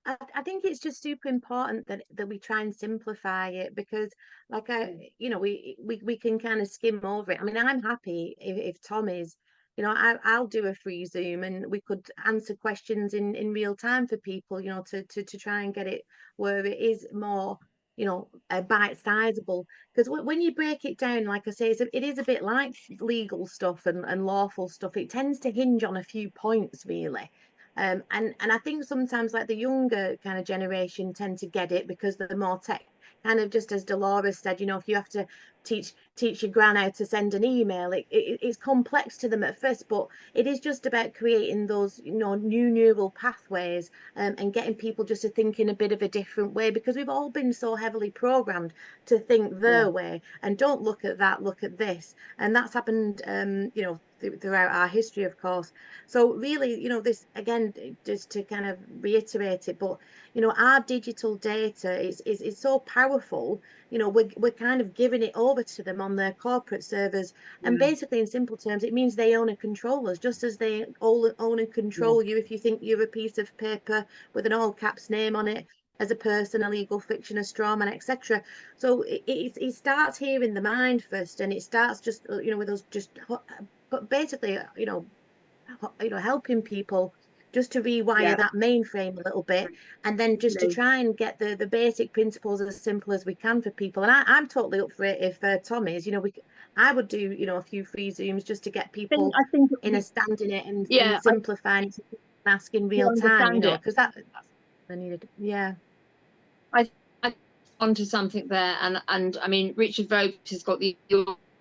I think it's just super important that we try and simplify it, because like we can kind of skim over it. I mean, I'm happy if Tom is, I'll do a free Zoom and we could answer questions in real time for people, to try and get it where it is more, bite sizable. Because when you break it down, like I say, it is a bit like legal stuff and lawful stuff. It tends to hinge on a few points, really. And I think sometimes like the younger kind of generation tend to get it because they're more tech, kind of just as Dolores said, if you have to teach your gran how to send an email, it's complex to them at first, but it is just about creating those new neural pathways, and getting people just to think in a bit of a different way, because we've all been so heavily programmed to think their way and don't look at that, look at this. And that's happened throughout our history, of course. So really, this again, just to kind of reiterate it, but our digital data is so powerful. We're kind of giving it over to them on their corporate servers, and basically, in simple terms, it means they own and control us, just as they own and control you if you think you're a piece of paper with an all caps name on it, as a person, a legal fiction, a straw man, etc. So it starts here in the mind first, and it starts just with us just, but basically helping people just to rewire that mainframe a little bit, and then just to try and get the basic principles as simple as we can for people. And I'm totally up for it if Tom is. I would do a few free Zooms just to get people I think in a stand in it, yeah, and simplifying it, and ask in real time, understand it. because that's what I needed. Yeah. I onto something there, and I mean, Richard Vogt has got the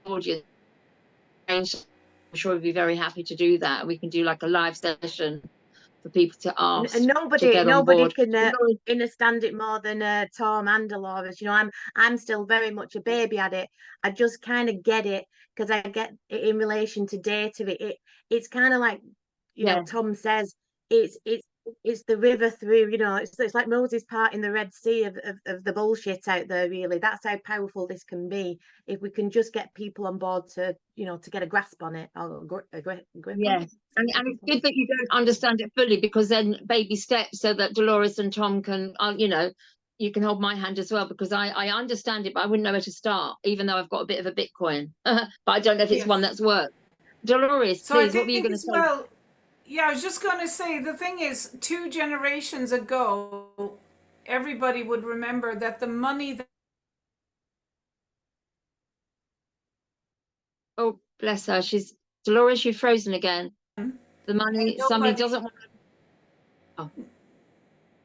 audience. I'm sure he'd be very happy to do that. We can do like a live session for people to ask And to get on nobody board. can understand it more than Tom and Dolores. I'm still very much a baby at it. I just kind of get it because I get it in relation to data. It's kind of like Tom says, it's the river through. It's like Moses parting the Red Sea of the bullshit out there. Really, that's how powerful this can be if we can just get people on board to to get a grasp on it, or a grip on it. And it's good that you don't understand it fully, because then baby steps, so that Dolores and Tom can, you can hold my hand as well, because I understand it, but I wouldn't know where to start, even though I've got a bit of a Bitcoin, but I don't know if it's one that's worked. Dolores, So please, I what were you think going to as say? well, yeah, I was just going to say, the thing is, 2 generations ago, everybody would remember that the money that Oh, bless her. Dolores, you're frozen again. The money, somebody nobody, doesn't want to. Oh.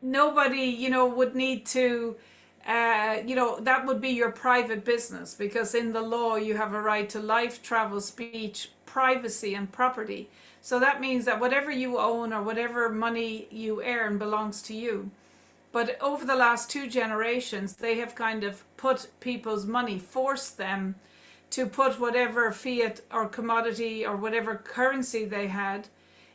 nobody, would need to, that would be your private business, because in the law you have a right to life, travel, speech, privacy, and property. So that means that whatever you own or whatever money you earn belongs to you. But over the last 2 generations, they have kind of put people's money, forced them to put whatever fiat or commodity or whatever currency they had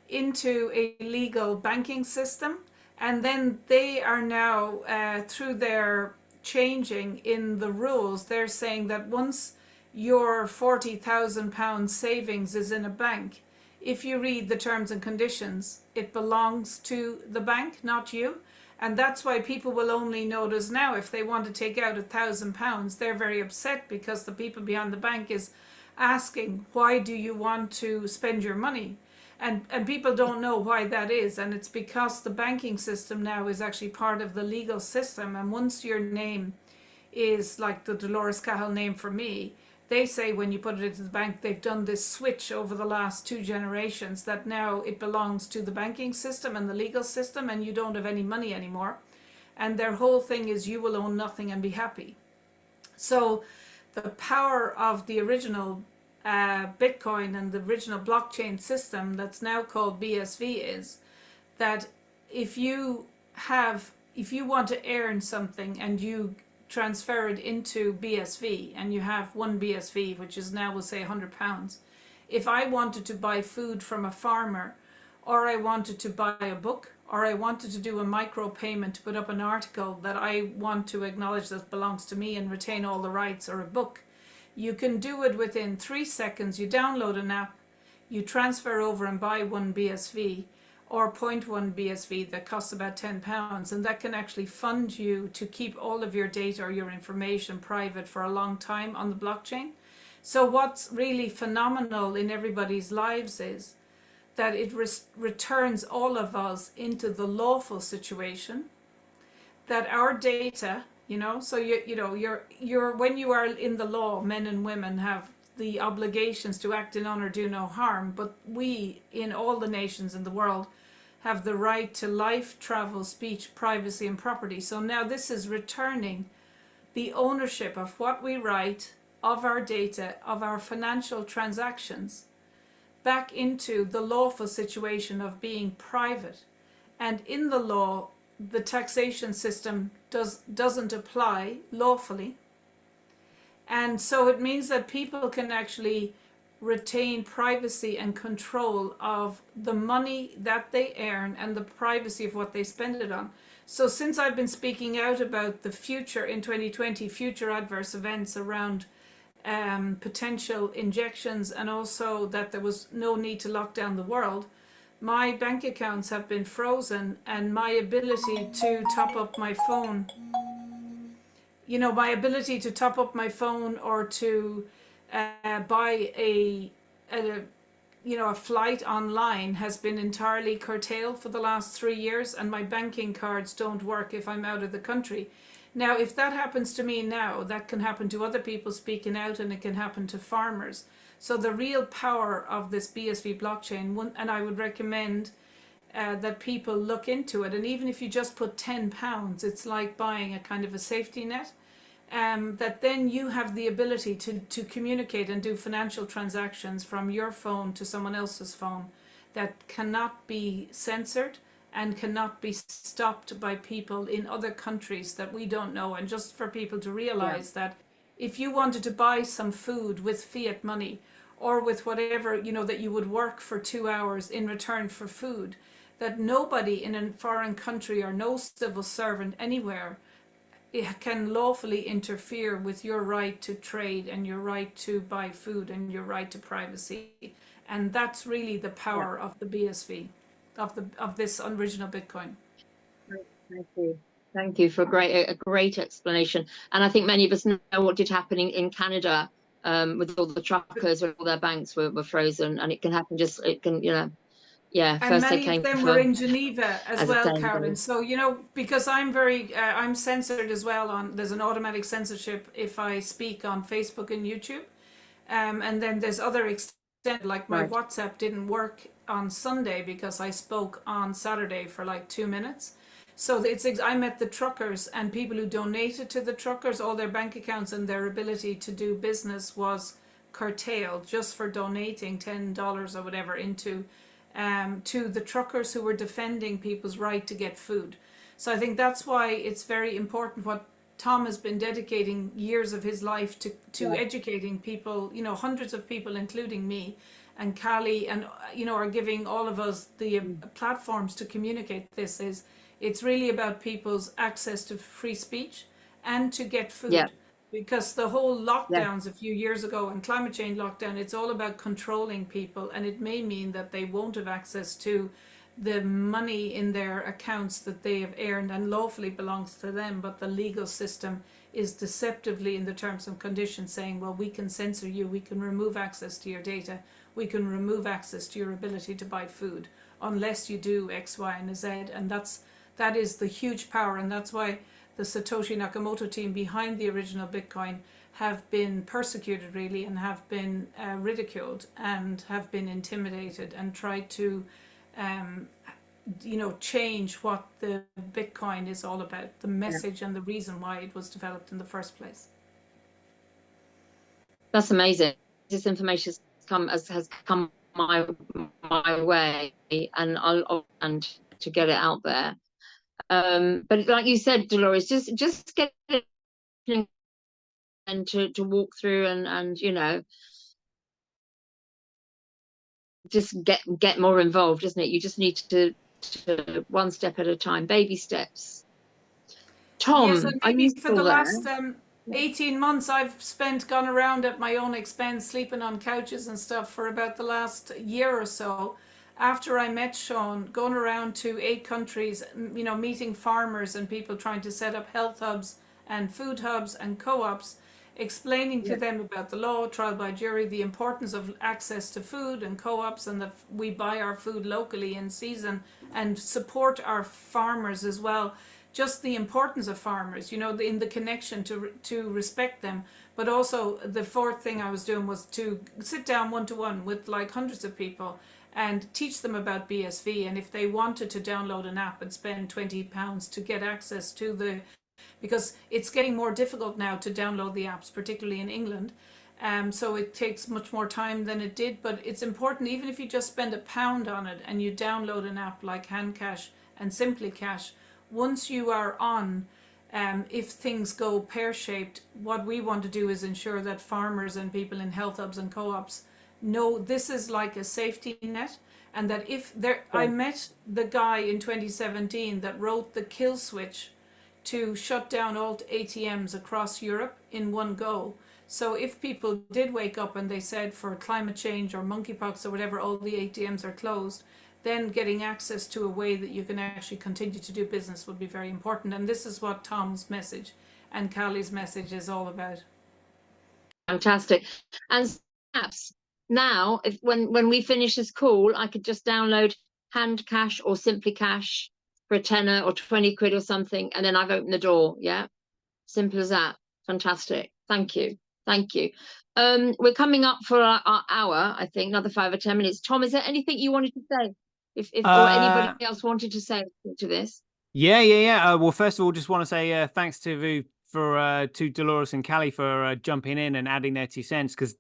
into a legal banking system. And then they are now, through their changing in the rules, they're saying that once your £40,000 savings is in a bank, if you read the terms and conditions, it belongs to the bank, not you. And that's why people will only notice now if they want to take out £1,000, they're very upset because the people behind the bank is asking, why do you want to spend your money? And people don't know why that is. And it's because the banking system now is actually part of the legal system. And once your name is like the Dolores Carhill name for me, they say when you put it into the bank, they've done this switch over the last 2 generations that now it belongs to the banking system and the legal system, and you don't have any money anymore. And their whole thing is you will own nothing and be happy. So the power of the original Bitcoin and the original blockchain system that's now called BSV is that if you want to earn something and you transfer it into BSV and you have one BSV, which is now, we'll say, £100, if I wanted to buy food from a farmer, or I wanted to buy a book, or I wanted to do a micro payment to put up an article that I want to acknowledge that belongs to me and retain all the rights, or a book, you can do it within 3 seconds. You download an app, you transfer over and buy one BSV or 0.1 BSV that costs about £10, and that can actually fund you to keep all of your data or your information private for a long time on the blockchain. So what's really phenomenal in everybody's lives is that it returns all of us into the lawful situation, that our data, so you're when you are in the law, men and women have the obligations to act in honor, do no harm, but we in all the nations in the world have the right to life, travel, speech, privacy, and property. So now this is returning the ownership of what we write, of our data, of our financial transactions, back into the lawful situation of being private. And in the law, the taxation system doesn't apply lawfully. And so it means that people can actually retain privacy and control of the money that they earn and the privacy of what they spend it on. So since I've been speaking out about the future in 2020, future adverse events around potential injections, and also that there was no need to lock down the world, my bank accounts have been frozen, and my ability to top up my phone, or to buy a flight online has been entirely curtailed for the last 3 years, and my banking cards don't work if I'm out of the country. Now, if that happens to me now, that can happen to other people speaking out, and it can happen to farmers. So the real power of this BSV blockchain, and I would recommend that people look into it. And even if you just put £10, it's like buying a kind of a safety net. That then you have the ability to communicate and do financial transactions from your phone to someone else's phone that cannot be censored and cannot be stopped by people in other countries that we don't know. And just for people to realize that if you wanted to buy some food with fiat money, or with whatever, that you would work for 2 hours in return for food, that nobody in a foreign country or no civil servant anywhere it can lawfully interfere with your right to trade and your right to buy food and your right to privacy. And that's really the power of the BSV, of this original Bitcoin. Thank you. Thank you for a great explanation. And I think many of us know what did happen in Canada with all the truckers, where all their banks were frozen, and it can happen And first many they came of them for, were in Geneva as well, saying, Carolyn. So, because I'm I'm censored as well there's an automatic censorship if I speak on Facebook and YouTube. And then there's other extent, like my WhatsApp didn't work on Sunday because I spoke on Saturday for like 2 minutes. So I met the truckers, and people who donated to the truckers, all their bank accounts and their ability to do business was curtailed just for donating $10 or whatever into to the truckers who were defending people's right to get food. So I think that's why it's very important what Tom has been dedicating years of his life to educating people, hundreds of people, including me and Callie, and, are giving all of us the platforms to communicate this. It's really about people's access to free speech and to get food. Yeah. Because the whole lockdowns a few years ago and climate change lockdown, it's all about controlling people, and it may mean that they won't have access to the money in their accounts that they have earned and lawfully belongs to them, but the legal system is deceptively in the terms and conditions saying, well, we can censor you, we can remove access to your data, we can remove access to your ability to buy food unless you do X, Y, and Z. And that is the huge power, and that's why the Satoshi Nakamoto team behind the original Bitcoin have been persecuted, really, and have been ridiculed and have been intimidated, and tried to change what the Bitcoin is all about, the message and the reason why it was developed in the first place. That's amazing. This information has come my way, and to get it out there. But like you said, Dolores, just get it and to walk through and you know, just get more involved, isn't it? You just need to one step at a time, baby steps. Yes, Tom, and are you maybe for still the there? last 18 months, I've gone around at my own expense, sleeping on couches and stuff for about the last year or so. After I met Sean, going around to 8 countries, you know, meeting farmers and people trying to set up health hubs and food hubs and co-ops, explaining to them about the law, trial by jury, the importance of access to food and co-ops, and that we buy our food locally in season and support our farmers as well. Just the importance of farmers, you know, in the connection to respect them. But also the fourth thing I was doing was to sit down one-to-one with like hundreds of people and teach them about BSV, and if they wanted to download an app and spend £20 to get access to the, because it's getting more difficult now to download the apps, particularly in England. So it takes much more time than it did, but it's important, even if you just spend £1 on it and you download an app like Handcash and Simply Cash, once you are on, if things go pear-shaped, what we want to do is ensure that farmers and people in health hubs and co-ops know this is like a safety net, and that if there, I met the guy in 2017 that wrote the kill switch to shut down all ATMs across Europe in one go. So if people did wake up and they said for climate change or monkeypox or whatever, all the ATMs are closed, then getting access to a way that you can actually continue to do business would be very important. And this is what Tom's message and Callie's message is all about. Fantastic. And apps now, if when we finish this call, I could just download Handcash or Simply Cash for a tenner or 20 quid or something, and then I've opened the door. Yeah, simple as that. Fantastic. Thank you. Thank you. We're coming up for our hour, I think, another 5 or 10 minutes. Tom, is there anything you wanted to say? If or anybody else wanted to say to this? Yeah. Well, first of all, just want to say thanks to Dolores and Callie for jumping in and adding their 2 cents, because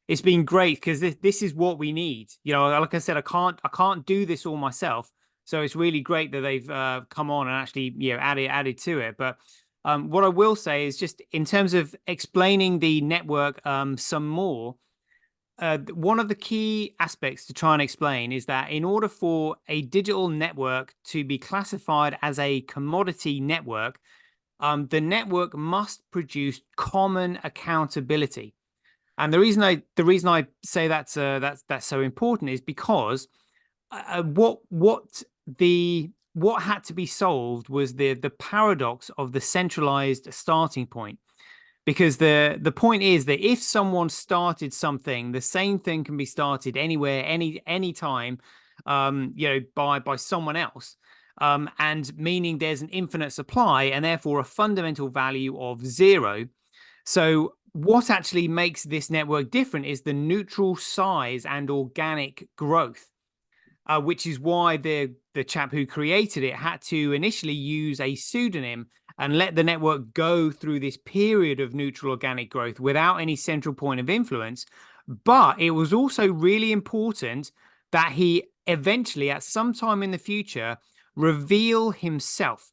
it's been great, because this is what we need. You know, like I said, I can't do this all myself, so it's really great that they've come on and actually added to it. But what I will say is, just in terms of explaining the network some more. One of the key aspects to try and explain is that in order for a digital network to be classified as a commodity network, the network must produce common accountability. And the reason I say that's so important is because what had to be solved was the paradox of the centralized starting point. Because the point is that if someone started something, the same thing can be started anywhere, any time, by someone else, and meaning there's an infinite supply and therefore a fundamental value of 0. So what actually makes this network different is the neutral size and organic growth, which is why the chap who created it had to initially use a pseudonym and let the network go through this period of neutral organic growth without any central point of influence. But it was also really important that he eventually, at some time in the future, reveal himself.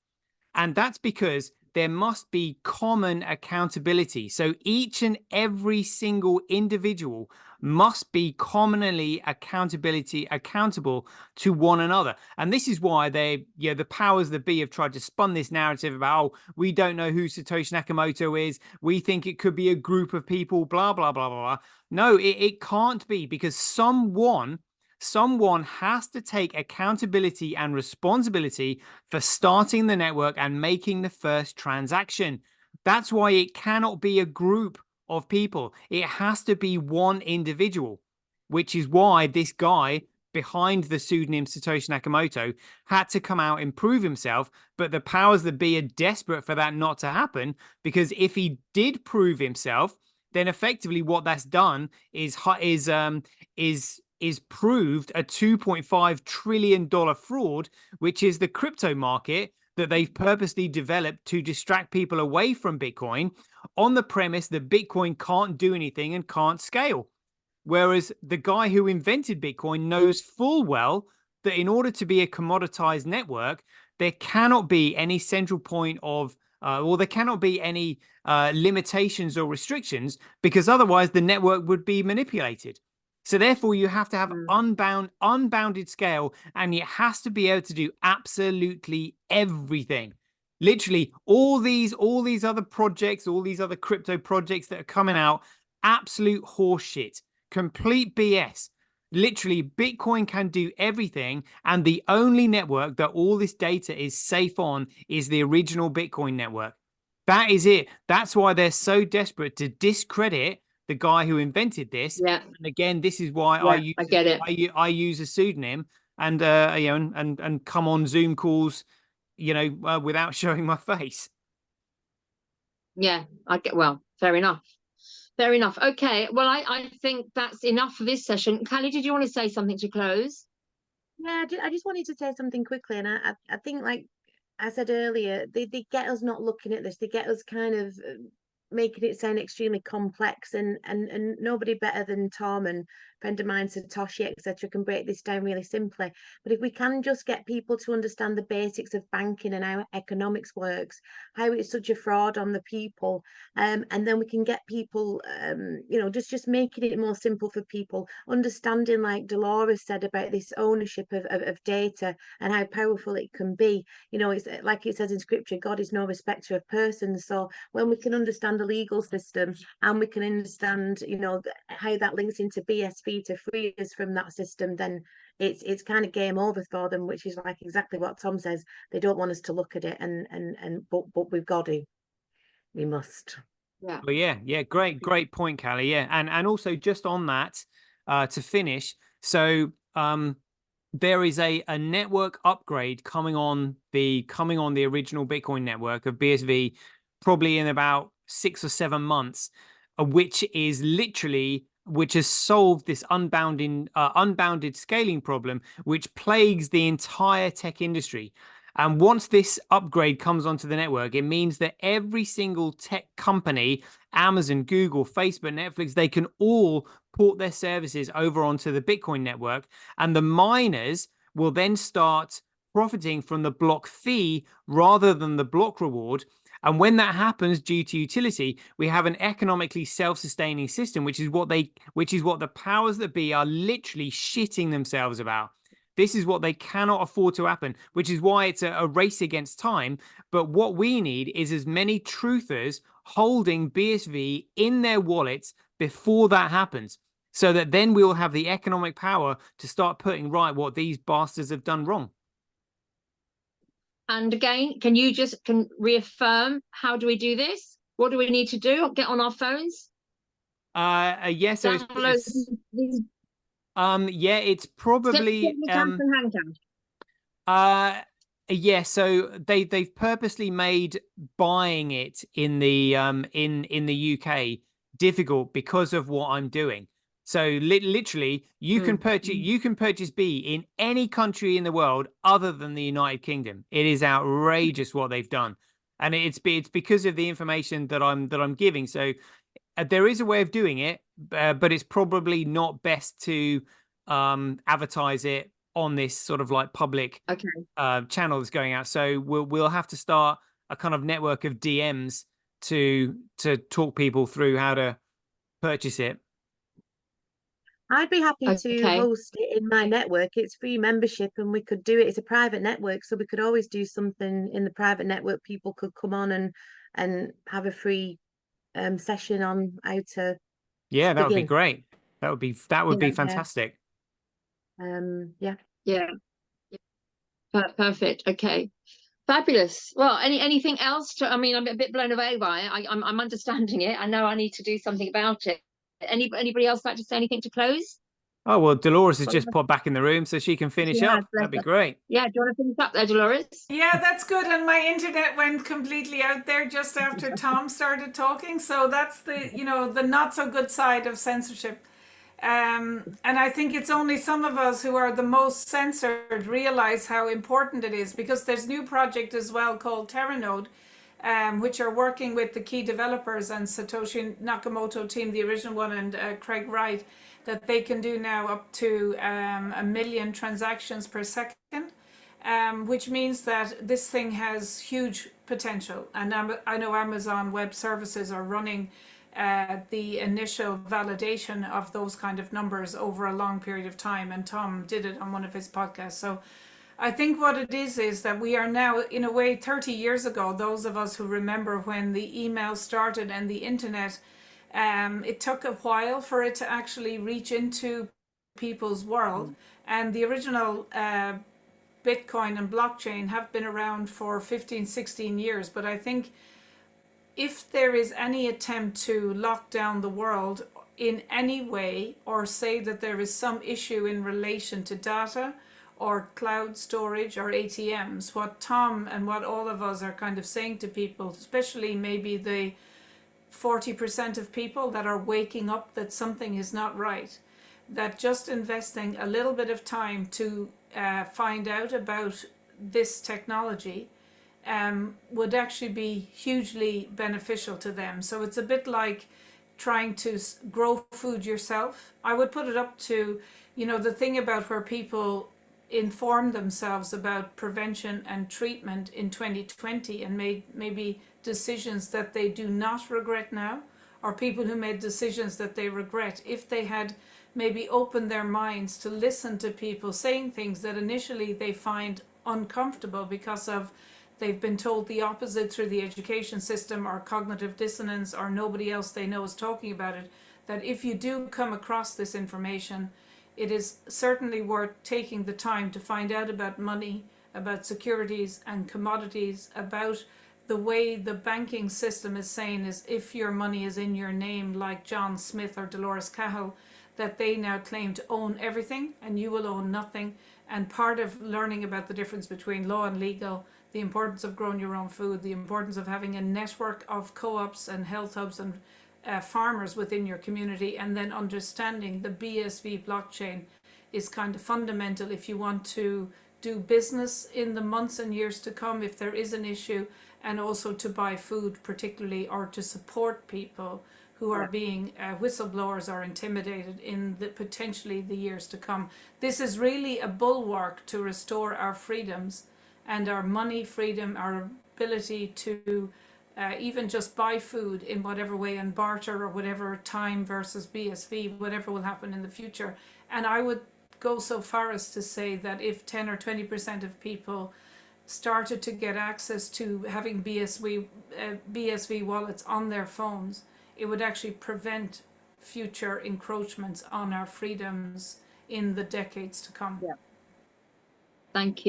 And that's because there must be common accountability. So each and every single individual must be commonly accountable to one another. And this is why the powers that be have tried to spun this narrative about, oh, we don't know who Satoshi Nakamoto is. We think it could be a group of people, blah, blah, blah, blah, blah. No, it can't be, because someone has to take accountability and responsibility for starting the network and making the first transaction. That's why it cannot be a group of people. It has to be one individual, which is why this guy behind the pseudonym Satoshi Nakamoto had to come out and prove himself. But the powers that be are desperate for that not to happen, because if he did prove himself, then effectively what that's done is proved a $2.5 trillion fraud, which is the crypto market that they've purposely developed to distract people away from Bitcoin, on the premise that Bitcoin can't do anything and can't scale. Whereas the guy who invented Bitcoin knows full well that in order to be a commoditized network, there cannot be any central point of, or there cannot be any limitations or restrictions, because otherwise the network would be manipulated. So therefore, you have to have unbounded scale, and it has to be able to do absolutely everything. Literally, all these other projects, all these other crypto projects that are coming out, absolute horseshit, complete BS. Literally, Bitcoin can do everything, and the only network that all this data is safe on is the original Bitcoin network. That is it. That's why they're so desperate to discredit the guy who invented this. Yeah. And again, this is why I get it. I use a pseudonym, and and come on Zoom calls, without showing my face. Yeah, I get. Well, fair enough. Fair enough. Okay. Well, I think that's enough for this session. Callie, did you want to say something to close? Yeah, I just wanted to say something quickly, and I think, like I said earlier, they get us not looking at this. They get us kind of making it sound extremely complex, and nobody better than Tom and friend of mine Satoshi, etc., can break this down really simply. But if we can just get people to understand the basics of banking and how economics works, how it's such a fraud on the people, and then we can get people, just making it more simple for people, understanding, like Dolores said, about this ownership of data and how powerful it can be. It's like it says in scripture, God is no respecter of persons. So when we can understand the legal system, and we can understand, how that links into BSV to free us from that system, then it's kind of game over for them, which is like exactly what Tom says. They don't want us to look at it, but we've got to. We must. Yeah. Well, yeah, great point, Callie. Yeah, and also just on that, to finish, so there is a network upgrade coming on the original Bitcoin network of BSV, probably in about 6 or 7 months, which has solved this unbounded scaling problem, which plagues the entire tech industry. And once this upgrade comes onto the network, it means that every single tech company, Amazon, Google, Facebook, Netflix, they can all port their services over onto the Bitcoin network, and the miners will then start profiting from the block fee rather than the block reward. And when that happens due to utility, we have an economically self-sustaining system, which is what the powers that be are literally shitting themselves about. This is what they cannot afford to happen, which is why it's a race against time. But what we need is as many truthers holding BSV in their wallets before that happens, so that then we'll have the economic power to start putting right what these bastards have done wrong. And again, can you reaffirm, how do we do this? What do we need to do? Get on our phones? Yeah, so Download these it's probably and Handcash. yeah, so they've purposely made buying it in the UK difficult because of what I'm doing. So literally, you can purchase B in any country in the world other than the United Kingdom. It is outrageous what they've done, and it's because of the information that I'm giving. So there is a way of doing it, but it's probably not best to advertise it on this sort of like public channel that's going out. So we'll have to start a kind of network of DMs to talk people through how to purchase it. I'd be happy to host it in my network. It's free membership, and we could do it. It's a private network, so we could always do something in the private network. People could come on and have a free session on how to that would be great. That would be fantastic. Yeah. Perfect. Okay. Fabulous. Well, anything else I'm a bit blown away by it. I'm understanding it. I know I need to do something about it. Anybody else like to say anything to close? Oh, well, Dolores has just popped back in the room, so she can finish up. That'd be great. Yeah, do you want to finish up there, Dolores? Yeah, that's good. And my internet went completely out there just after Tom started talking. So that's the not so good side of censorship. And I think it's only some of us who are the most censored realize how important it is, because there's a new project as well called Terranode, which are working with the key developers and Satoshi Nakamoto team, the original one, and Craig Wright. that they can do now up to 1 million transactions per second, which means that this thing has huge potential. And I know Amazon Web Services are running the initial validation of those kind of numbers over a long period of time, and Tom did it on one of his podcasts. So I think what it is that we are now, in a way, 30 years ago, those of us who remember when the email started and the internet, it took a while for it to actually reach into people's world. And the original Bitcoin and blockchain have been around for 15, 16 years. But I think if there is any attempt to lock down the world in any way, or say that there is some issue in relation to data or cloud storage or ATMs, what Tom and what all of us are kind of saying to people, especially maybe the 40% of people that are waking up that something is not right, that just investing a little bit of time to find out about this technology would actually be hugely beneficial to them. So it's a bit like trying to grow food yourself. I would put it up to, the thing about where people inform themselves about prevention and treatment in 2020 and made maybe decisions that they do not regret now, or people who made decisions that they regret, if they had maybe opened their minds to listen to people saying things that initially they find uncomfortable because of they've been told the opposite through the education system or cognitive dissonance, or nobody else they know is talking about it, that if you do come across this information, it is certainly worth taking the time to find out about money, about securities and commodities, about the way the banking system is saying is if your money is in your name, like John Smith or Dolores Cahill, that they now claim to own everything and you will own nothing. And part of learning about the difference between law and legal, the importance of growing your own food, the importance of having a network of co-ops and health hubs and farmers within your community, and then understanding the BSV blockchain is kind of fundamental if you want to do business in the months and years to come if there is an issue, and also to buy food particularly, or to support people who are being whistleblowers or intimidated in the potentially the years to come. This is really a bulwark to restore our freedoms and our money freedom, our ability to even just buy food in whatever way and barter or whatever, time versus BSV, whatever will happen in the future. And I would go so far as to say that if 10 or 20% of people started to get access to having BSV wallets on their phones, it would actually prevent future encroachments on our freedoms in the decades to come. Yeah. Thank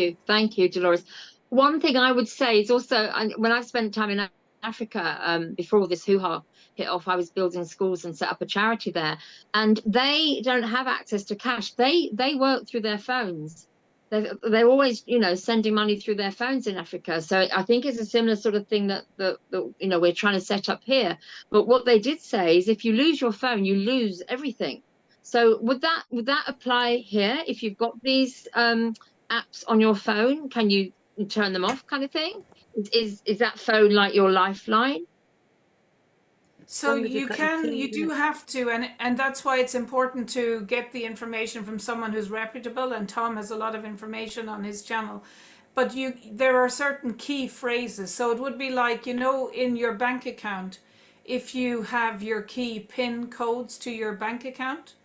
you, Dolores. One thing I would say is also, when I've spent time in Africa, before all this hoo-ha hit off, I was building schools and set up a charity there, and they don't have access to cash. They work through their phones. They're always, sending money through their phones in Africa. So I think it's a similar sort of thing that we're trying to set up here. But what they did say is, if you lose your phone, you lose everything. So would that apply here? If you've got these apps on your phone, can you turn them off, kind of thing? Is that phone like your lifeline? So you do have to, and that's why it's important to get the information from someone who's reputable, and Tom has a lot of information on his channel. But there are certain key phrases. So it would be like, in your bank account, if you have your key PIN codes to your bank account,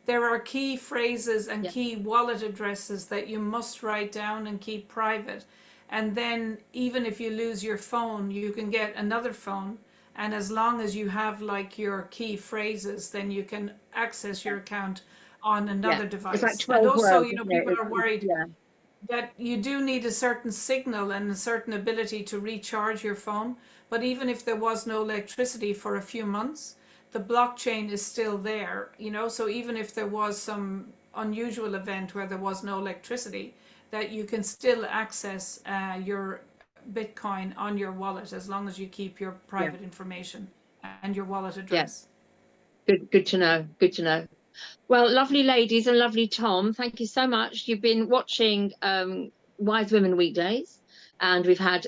there are key phrases and key wallet addresses that you must write down and keep private. And then even if you lose your phone, you can get another phone. And as long as you have like your key phrases, then you can access your account on another device. It's like and also, words, people are worried that you do need a certain signal and a certain ability to recharge your phone. But even if there was no electricity for a few months, the blockchain is still there, so even if there was some unusual event where there was no electricity, that you can still access your Bitcoin on your wallet as long as you keep your private information and your wallet address. Good to know. Well, lovely ladies and lovely Tom, thank you so much. You've been watching Wise Women Weekdays, and we've had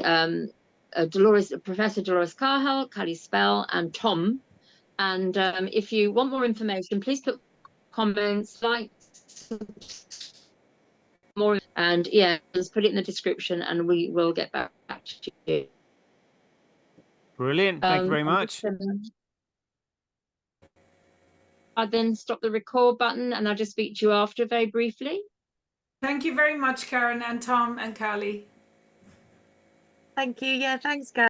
Professor Dolores Carhill, Callie Spell, and Tom. And if you want more information, please put comments, like, more, and yeah, just put it in the description and we will get back to you. Brilliant. Thank you very much. I'll then stop the record button and I'll just speak to you after very briefly. Thank you very much, Karen and Tom and Callie. Thank you. Yeah, thanks, guys.